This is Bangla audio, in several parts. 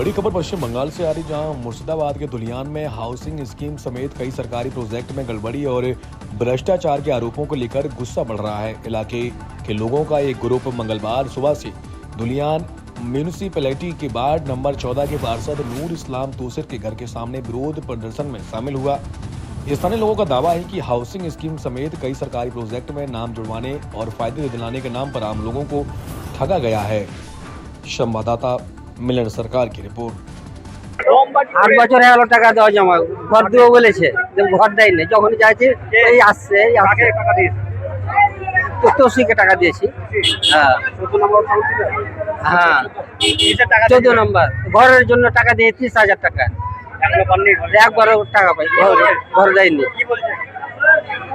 बड़ी खबर पश्चिम बंगाल से आ रही, जहां मुर्शिदाबाद के धुलियान में हाउसिंग स्कीम समेत कई सरकारी प्रोजेक्ट में गड़बड़ी और भ्रष्टाचार के आरोपों को लेकर गुस्सा बढ़ रहा है। इलाके के लोगों का एक ग्रुप मंगलवार सुबह से धुलियान म्यूनिसिपैलिटी के वार्ड नंबर 14 के पार्षद नूर इस्लाम तोसिर के घर के सामने विरोध प्रदर्शन में शामिल हुआ। स्थानीय लोगों का दावा है कि हाउसिंग स्कीम समेत कई सरकारी प्रोजेक्ट में नाम जुड़वाने और फायदे दिलाने के नाम पर आम लोगों को ठगा गया है। संवाददाता मिलन सरकार की रिपोर्ट। 8 বছর হলো টাকা দেওয়া জমা ঘর দেবো বলেছে, ঘর দেয় না। যখন যাচ্ছে এই আসছে টাকা দিয়েছে, 80 টাকা দিয়েছি। হ্যাঁ 14 নম্বর ঘরের জন্য টাকা দিয়ে 30,000 টাকা, একবারও টাকা পাই ঘর দেয়নি।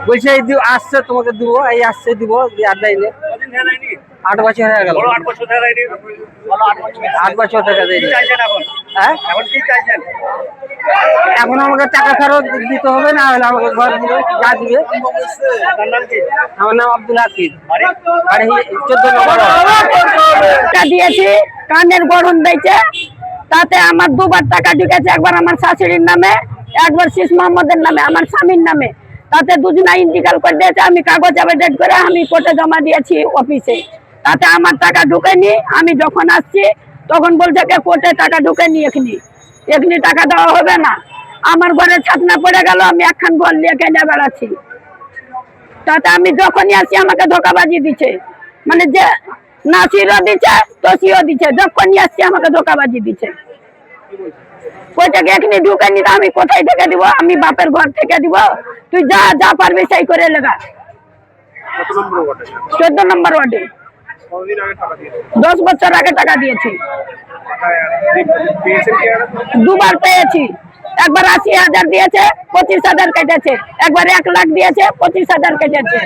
বলছে এই আসছে তোমাকে দিব, এই আসছে দিব, আর দেয়নি। 8 বছর হয়ে গেল। 8 বছর টাকা দেয়নি। হ্যাঁ এখন আমাকে টাকা ফেরত দিতে হবে, না হলে আমাকে ঘর দিবে, যা দিবে। আমার নাম আব্দুল হাকিম, বাড়ি 14 নম্বর। টাকা দিয়েছি, কানের গড়ন দিয়েছে, তাতে আমার দুবার টাকা ঢুকেছে, একবার আমার শাশুড়ির নামে, একবার শীষ মোহাম্মদের নামে, আমার স্বামীর নামে। তাতে দুজনা ইন্টিকাল করে দিয়েছে। আমি কাগজ আপডেট করে আমি কোর্টে জমা দিয়েছি অফিসে, তাতে আমার টাকা ঢুকেনি। আমি যখন আসছি তখন বলছে কোর্টে টাকা ঢুকেনি, এখনি টাকা দেওয়া হবে না। আমার ঘরে ছাতনা পড়ে গেল, আমি একখান ঘর নিয়ে কেটে বেড়াচ্ছি। তাতে আমি যখনই আসি আমাকে ধোকাবাজি দিচ্ছে, মানে যে নাসিরও দিচ্ছে তসিও দিচ্ছে, যখনই আসছি আমাকে ধোকাবাজি দিচ্ছে। কোথাকে এখনি ঢুকেনি, তো আমি কোথায় থেকে দিব? আমি বাপের ঘর থেকে দিব? তুই যা যা পারবি সেই করে লেগা। 14 নম্বর ওয়ার্ডে 10 বছর আগে টাকা দিয়েছি, দুবার পেয়েছি। একবার 80,000 দিয়েছে, 25,000 কেটেছে, একবার 1 লাখ দিয়েছে, 25,000 কেটেছে।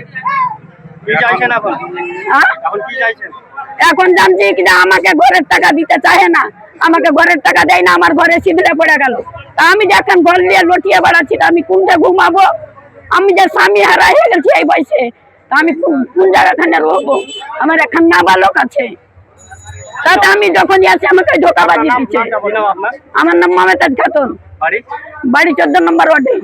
এখন জানছি কিনা আমাকে ঘরের টাকা দিতে চাহে না, আমাকে ঘরের টাকা দেয় না, আমার ঘরে সিঁদুরে পড়ে গেল। তা আমি যে এখন ঘর নিয়ে লটিয়ে বেড়াচ্ছি, আমি কোনটা ঘুমাবো? আমি যে স্বামী হারা হয়ে গেছি এই বয়সে, তা আমি কোন জায়গাখানে রহবো? আমার এখন নাবালক আছে। তাতে আমি যখনই আসি আমাকে ধোকাবাজি দিচ্ছে। আমার নাম মামেতাজ খাতুন, বাড়ি 14 নম্বর ওয়ার্ডে।